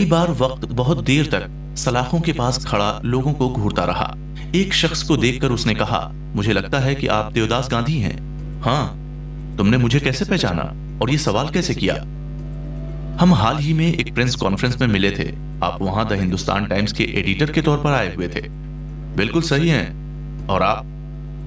कई बार वक्त बहुत देर तक सलाखों के पास खड़ा लोगों को घूरता रहा। एक शख्स को देखकर उसने कहा, मुझे लगता है कि आप देवदास गांधी हैं। हाँ। तुमने मुझे कैसे पहचाना और ये सवाल कैसे किया? हम हाल ही में एक प्रेस कॉन्फ्रेंस में मिले थे। आप वहां द हिंदुस्तान टाइम्स के एडिटर के तौर पर आए हुए थे। बिल्कुल सही हैं। और आप?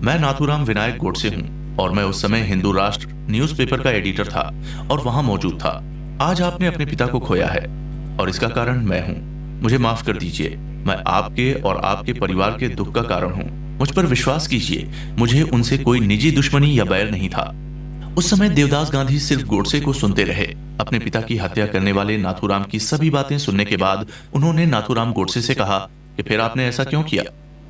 मैं नाथूराम विनायक गोडसे हूं और मैं उस समय हिंदू राष्ट्र न्यूज़पेपर का एडिटर था और वहां मौजूद था। आज आपने अपने पिता को खोया है और इसका कारण मैं हूं। मुझे माफ कर दीजिए। मैं आपके और आपके परिवार के दुख का कारण हूं। मुझ पर विश्वास कीजिए, मुझे उनसे कोई निजी दुश्मनी या बैर नहीं था। उस समय देवदास गांधी सिर्फ गोडसे को सुनते रहे। अपने पिता की हत्या करने वाले नाथूराम की सभी बातें सुनने के बाद उन्होंने नाथूराम गोडसे से कहा कि फिर आपने ऐसा क्यों किया?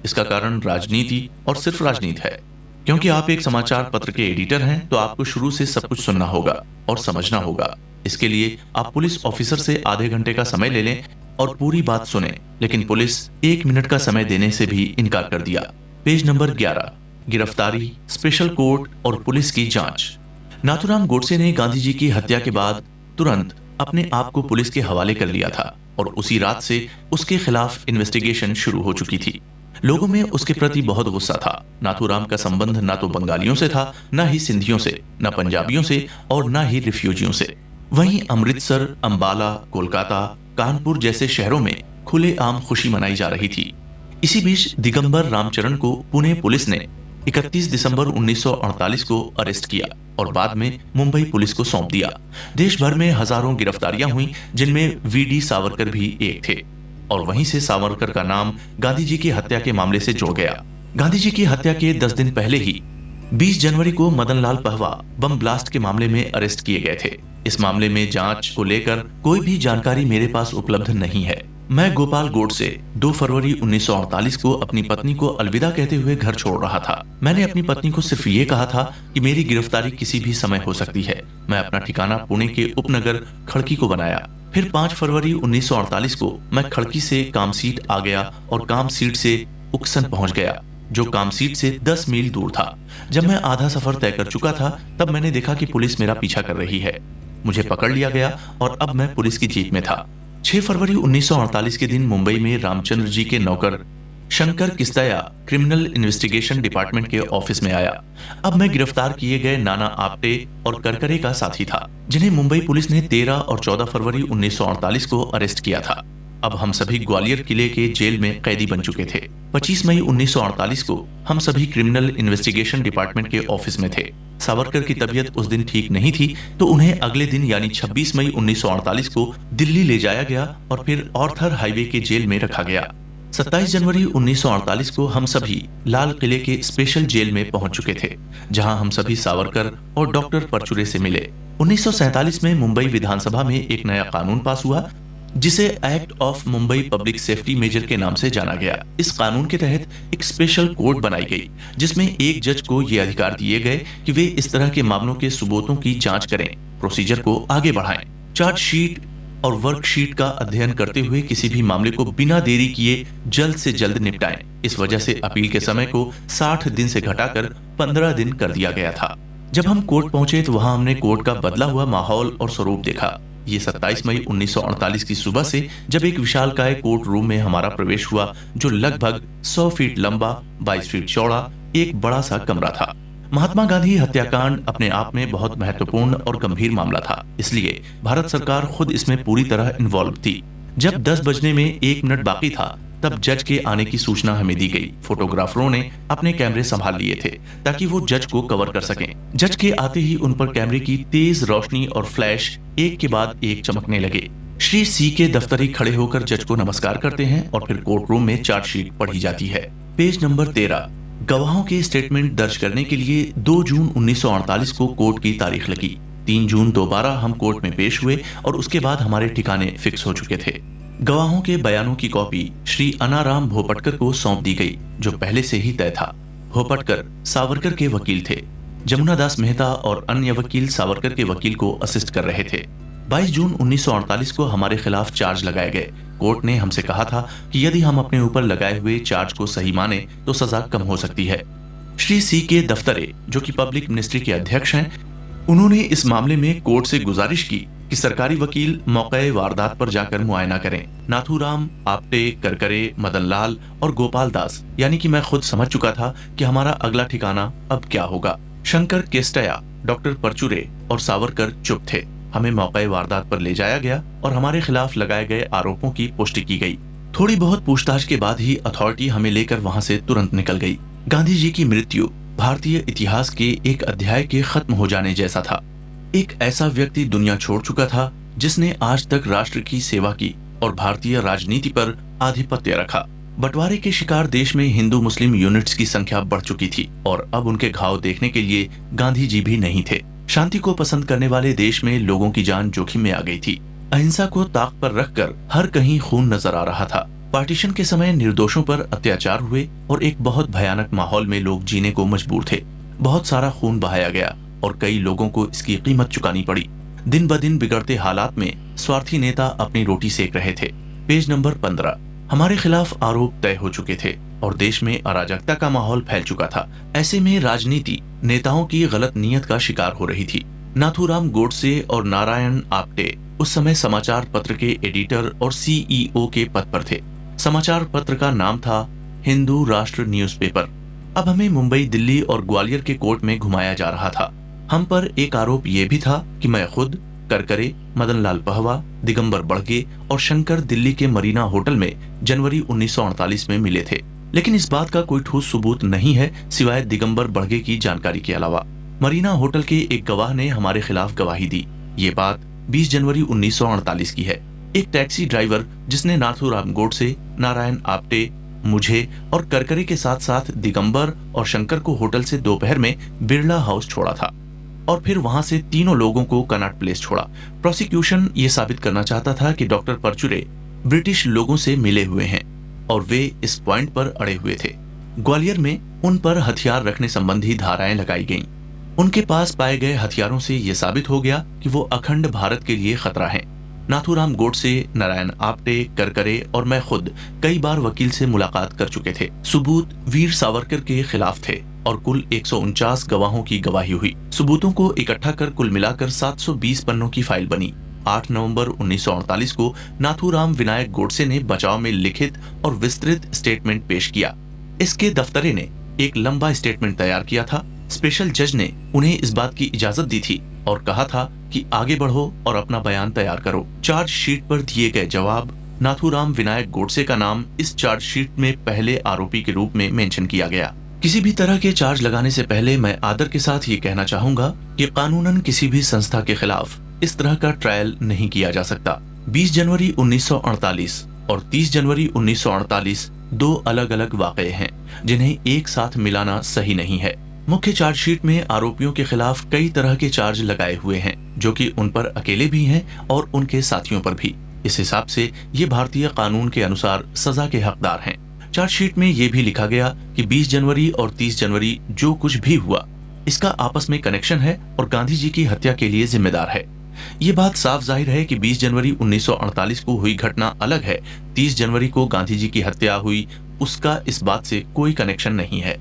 इसका कारण राजनीति और सिर्फ राजनीति है। क्योंकि आप एक समाचार पत्र के एडिटर हैं तो आपको शुरू से सब कुछ सुनना होगा और समझना होगा। इसके लिए आप पुलिस ऑफिसर से आधे घंटे का समय ले लें और पूरी बात सुने। लेकिन पुलिस 1 मिनट का समय देने से भी इनकार कर दिया। पेज नंबर 11, गिरफ्तारी, स्पेशल कोर्ट और पुलिस की जांच। नाथूराम गोडसे ने गांधी जी की हत्या के बाद तुरंत अपने आप को पुलिस के हवाले कर लिया था और उसी रात से उसके खिलाफ इन्वेस्टिगेशन शुरू हो चुकी थी। लोगों में उसके प्रति बहुत गुस्सा था। नाथूराम का संबंध ना तो बंगालियों से था, ना ही सिंधियों से, ना पंजाबियों से और ना ही रिफ्यूजियों से। वहीं अमृतसर, अंबाला, कोलकाता, कानपुर जैसे शहरों में खुलेआम खुशी मनाई जा रही थी। इसी बीच दिगंबर रामचरण को पुणे पुलिस ने 31 दिसंबर 1948 को अरेस्ट किया और बाद में मुंबई पुलिस को सौंप दिया। देश भर में हजारों गिरफ्तारियां हुई, जिनमें वीडी सावरकर भी एक थे और वहीं से सावरकर का नाम गांधी जी की हत्या के मामले से जुड़ गया। गांधी जी की हत्या के 10 दिन पहले ही 20 जनवरी को मदनलाल पहवा बम ब्लास्ट के मामले में अरेस्ट किए गए थे। इस मामले में जांच को लेकर कोई भी जानकारी मेरे पास उपलब्ध नहीं है। मैं गोपाल गोडसे 2 फरवरी 1948 को अपनी पत्नी को अलविदा कहते हुए घर छोड़ रहा था। मैंने अपनी पत्नी को सिर्फ ये कहा था कि मेरी गिरफ्तारी किसी भी समय हो सकती है। मैं अपना ठिकाना पुणे के उपनगर खड़की को बनाया। फिर 5 फरवरी 1948 को मैं खड़की से कामसीट आ गया और कामसीट से उक्सन पहुंच गया, जो कामसीट से 10 मील दूर था। जब मैं आधा सफर तय कर चुका था तब मैंने देखा कि पुलिस मेरा पीछा कर रही है। मुझे पकड़ लिया गया और अब मैं पुलिस की जीप में था। 6 फरवरी 1948 के दिन मुंबई में रामचंद्र जी के नौकर शंकर किस्तया क्रिमिनल इन्वेस्टिगेशन डिपार्टमेंट के ऑफिस में आया। अब मैं गिरफ्तार किए गए नाना आप्टे और करकरे का साथी था, जिन्हें मुंबई पुलिस ने 13 और 14 फरवरी 1948 को अरेस्ट किया था। अब हम सभी ग्वालियर किले के जेल में कैदी बन चुके थे। 25 मई 1948 को हम सभी क्रिमिनल इन्वेस्टिगेशन डिपार्टमेंट के ऑफिस में थे। सावरकर की तबीयत उस दिन ठीक नहीं थी तो उन्हें अगले दिन यानी 26 मई 1948 को दिल्ली ले जाया गया और फिर ऑर्थर हाईवे के जेल में रखा गया। 27 जनवरी 1948 को हम सभी लाल किले के स्पेशल जेल में पहुंच चुके थे, जहां हम सभी सावरकर और डॉक्टर परचुरे से मिले। 1947 में मुंबई विधानसभा में एक नया कानून पास हुआ, जिसे act of Mumbai public safety major के नाम से जाना गया। इस कानून के तहत एक स्पेशल कोर्ट बनाई गई, जिसमें एक जज को ये अधिकार दिए गए कि वे इस तरह के मामलों के सबूतों की जांच करें, प्रोसीजर को आगे बढ़ाएं, चार्जशीट और वर्कशीट का अध्ययन करते हुए किसी भी मामले को बिना देरी किए जल्द से जल्द निपटाएं। इस वजह से अपील के समय को 60 दिन से घटाकर 15 दिन कर दिया गया था। जब हम कोर्ट पहुंचे तो वहां हमने कोर्ट का बदला हुआ माहौल और स्वरूप देखा। ये 27 मई 1948 की सुबह से जब एक विशालकाय कोर्ट रूम में हमारा प्रवेश हुआ, जो लगभग 100 फीट लंबा, 22 फीट चौड़ा एक बड़ा सा कमरा था। महात्मा गांधी हत्याकांड अपने आप में बहुत महत्वपूर्ण और गंभीर मामला था, इसलिए भारत सरकार खुद इसमें पूरी तरह इन्वॉल्व थी। जब 10 बजने में 1 मिनट बाकी था तब जज के आने की सूचना हमें दी गई। फोटोग्राफरों ने अपने कैमरे संभाल लिए थे ताकि वो जज को कवर कर सकें। जज के आते ही उन पर कैमरे की तेज रोशनी और फ्लैश एक के बाद एक चमकने लगे। श्री सी के दफ्तरी खड़े होकर जज को नमस्कार करते हैं और फिर कोर्ट रूम में चार्जशीट पढ़ी जाती है। पेज नंबर 13, गवाहों के स्टेटमेंट दर्ज करने के लिए 2 जून 1948 को कोर्ट की तारीख लगी। 3 जून दोबारा हम कोर्ट में पेश हुए और उसके बाद हमारे ठिकाने फिक्स हो चुके थे। गवाहों के बयानों की कॉपी श्री अनाराम भोपटकर को सौंप दी गई, जो पहले से ही तय था। भोपटकर सावरकर के वकील थे। जमुना दास मेहता और अन्य वकील सावरकर के वकील को असिस्ट कर रहे थे। 22 जून 1948 को हमारे खिलाफ चार्ज लगाए गए। कोर्ट ने हमसे कहा था कि यदि हम अपने ऊपर लगाए हुए चार्ज को सही माने तो सजा कम हो सकती है। श्री सी के दफ्तरे, जो कि पब्लिक मिनिस्ट्री के अध्यक्ष हैं, उन्होंने इस मामले में कोर्ट से गुजारिश की कि सरकारी वकील मौके वारदात पर जाकर मुआयना करें। नाथूराम, आप्टे, करकरे, मदनलाल और गोपाल दास, यानी कि मैं खुद समझ चुका था कि हमारा अगला ठिकाना अब क्या होगा। शंकर केस्टया, डॉक्टर परचुरे और सावरकर चुप थे। हमें मौके वारदात पर ले जाया गया और हमारे खिलाफ लगाए गए आरोपों की पुष्टि की गई। थोड़ी बहुत पूछताछ के बाद ही अथॉरिटी हमें लेकर वहां से तुरंत निकल गई। गांधी जी की मृत्यु भारतीय इतिहास के एक अध्याय के खत्म हो जाने जैसा था। एक ऐसा व्यक्ति दुनिया छोड़ चुका था जिसने आज तक राष्ट्र की सेवा की और भारतीय राजनीति पर आधिपत्य रखा। बंटवारे के शिकार देश में हिंदू मुस्लिम यूनिट्स की संख्या बढ़ चुकी थी और अब उनके घाव देखने के लिए गांधी जी भी नहीं थे। शांति को पसंद करने वाले देश में लोगों की जान जोखिम में आ गई थी। अहिंसा को ताक पर रखकर हर कहीं खून नजर आ रहा था। पार्टीशन के समय निर्दोषों पर अत्याचार हुए और एक बहुत भयानक माहौल में लोग जीने को मजबूर थे। बहुत सारा खून बहाया गया और कई लोगों को इसकी कीमत चुकानी पड़ी। दिन ब दिन बिगड़ते हालात में स्वार्थी नेता अपनी रोटी सेक रहे थे। Page number 15। हमारे खिलाफ आरोप तय हो चुके थे और देश में अराजकता का माहौल फैल चुका था। ऐसे में राजनीति नेताओं की गलत नीयत का शिकार हो रही थी। नाथूराम गोडसे और नारायण आप्टे उस समय समाचार पत्र के एडिटर और सीईओ के पद पर थे। समाचार पत्र का नाम था हिंदू राष्ट्र न्यूज़पेपर। अब हमें मुंबई, दिल्ली और ग्वालियर के कोर्ट में घुमाया जा रहा था। हम पर एक आरोप ये भी था कि मैं खुद, करकरे, मदनलाल पहवा, दिगंबर बड़गे और शंकर दिल्ली के मरीना होटल में जनवरी 1948 में मिले थे। लेकिन इस बात का कोई ठोस सबूत नहीं है सिवाय दिगंबर बड़गे की जानकारी के अलावा। मरीना होटल के एक गवाह ने हमारे खिलाफ गवाही दी। ये बात 20 जनवरी 1948 की है। एक टैक्सी ड्राइवर जिसने नाथूराम गोडसे, नारायण आप्टे, मुझे और करकरे के साथ साथ दिगंबर और शंकर को होटल से दोपहर में बिरला हाउस छोड़ा था और फिर वहां से तीनों लोगों को कनॉट प्लेस छोड़ा। प्रोसिक्यूशन ये साबित करना चाहता था कि डॉक्टर परचुरे ब्रिटिश लोगों से मिले हुए हैं और वे इस पॉइंट पर अड़े हुए थे। ग्वालियर में उन पर हथियार रखने संबंधी धाराएं लगाई गईं। उनके पास पाए गए हथियारों से यह साबित हो गया कि वो अखंड भारत के लिए खतरा हैं। नाथूराम गोडसे, नारायण आप्टे, करकरे और मैं खुद कई बार वकील से मुलाकात कर चुके थे। सबूत वीर सावरकर के खिलाफ थे और कुल 149 गवाहों की गवाही हुई। सबूतों को इकट्ठा कर कुल मिलाकर 720 पन्नों की फाइल बनी। 8 नवंबर 1948 को नाथूराम विनायक गोडसे ने बचाव में लिखित और विस्तृत स्टेटमेंट पेश किया। इसके दफ्तरे ने एक लंबा स्टेटमेंट तैयार किया था। स्पेशल जज ने उन्हें इस बात की इजाजत दी थी और कहा था कि आगे बढ़ो और अपना बयान तैयार करो। चार्जशीट पर दिए गए जवाब, नाथूराम विनायक गोडसे का नाम इस चार्जशीट में पहले आरोपी के रूप में मेंशन किया गया। किसी भी तरह के चार्ज लगाने से पहले मैं आदर के साथ ये कहना चाहूंगा कि कानूनन किसी भी संस्था के खिलाफ इस तरह का ट्रायल नहीं किया जा सकता। 20 जनवरी 1948 और 30 जनवरी 1948 दो अलग अलग वाकये हैं जिन्हें एक साथ मिलाना सही नहीं है। मुख्य चार्जशीट में आरोपियों के खिलाफ कई तरह के चार्ज लगाए हुए हैं जो कि उन पर अकेले भी हैं और उनके साथियों पर भी। इस हिसाब से ये भारतीय कानून के अनुसार सजा के हकदार हैं। चार्जशीट में ये भी लिखा गया कि 20 जनवरी और 30 जनवरी जो कुछ भी हुआ इसका आपस में कनेक्शन है और गांधी जी की हत्या के लिए जिम्मेदार है। ये बात साफ जाहिर है कि 20 जनवरी 1948 को हुई घटना अलग है। 30 जनवरी को गांधी जी की हत्या हुई उसका इस बात से कोई कनेक्शन नहीं है।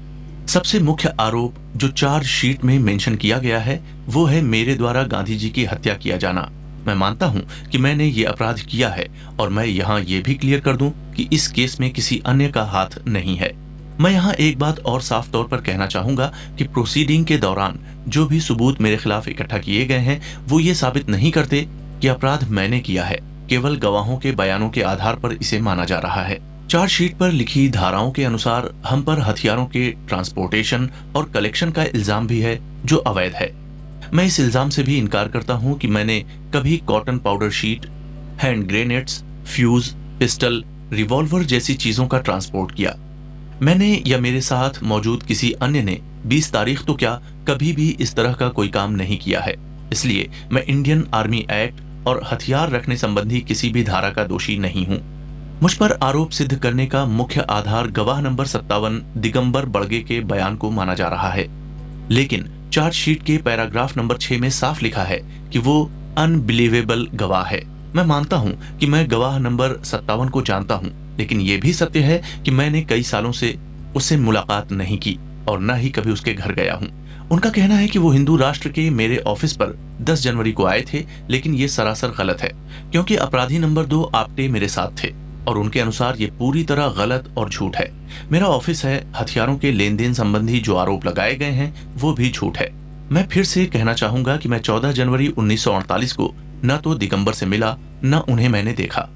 सबसे मुख्य आरोप जो चार्जशीट में मेंशन किया गया है वो है मेरे द्वारा गांधी जी की हत्या किया जाना। मैं मानता हूं कि मैंने ये अपराध किया है और मैं यहाँ ये भी क्लियर कर दूं कि इस केस में किसी अन्य का हाथ नहीं है। मैं यहाँ एक बात और साफ तौर पर कहना चाहूंगा कि प्रोसीडिंग के दौरान जो भी सबूत मेरे खिलाफ इकट्ठा किए गए हैं वो ये साबित नहीं करते कि अपराध मैंने किया है। केवल गवाहों के बयानों के आधार पर इसे माना जा रहा है। चार्जशीट पर लिखी धाराओं के अनुसार हम पर हथियारों के ट्रांसपोर्टेशन और कलेक्शन का इल्जाम भी है जो अवैध है। मैं इस इल्जाम से भी इनकार करता हूं कि मैंने कभी cotton powder sheet, hand grenades, fuse, pistol, revolver जैसी चीजों का ट्रांसपोर्ट किया। मैंने या मेरे साथ मौजूद किसी अन्य ने 20 तारीख तो क्या कभी भी इस तरह का कोई काम नहीं किया है। इसलिए मैं इंडियन आर्मी एक्ट और हथियार रखने संबंधी किसी भी धारा का दोषी नहीं हूं। मुझ पर आरोप सिद्ध करने का मुख्य आधार गवाह नंबर 57 दिगंबर बड़गे के बयान को माना जा रहा है। लेकिन चार्जशीट के पैराग्राफ नंबर 6 में साफ लिखा है कि वो अनबिलीवेबल गवाह है। मैं मानता हूं कि मैं गवाह नंबर 57 को जानता हूं, लेकिन यह भी सत्य है कि मैंने कई सालों से उससे मुलाकात नहीं की और न ही कभी उसके घर गया हूं। उनका कहना है कि वो हिंदू राष्ट्र के मेरे ऑफिस पर 10 जनवरी को आए थे, लेकिन ये सरासर गलत है, क्योंकि अपराधी नंबर 2 आपटे मेरे साथ थे और उनके अनुसार ये पूरी तरह गलत और झूठ है। मेरा ऑफिस है, हथियारों के लेन देन संबंधी जो आरोप लगाए गए हैं वो भी झूठ है। मैं फिर से कहना चाहूंगा कि मैं 14 जनवरी 1948 को न तो दिगंबर से मिला, न उन्हें मैंने देखा।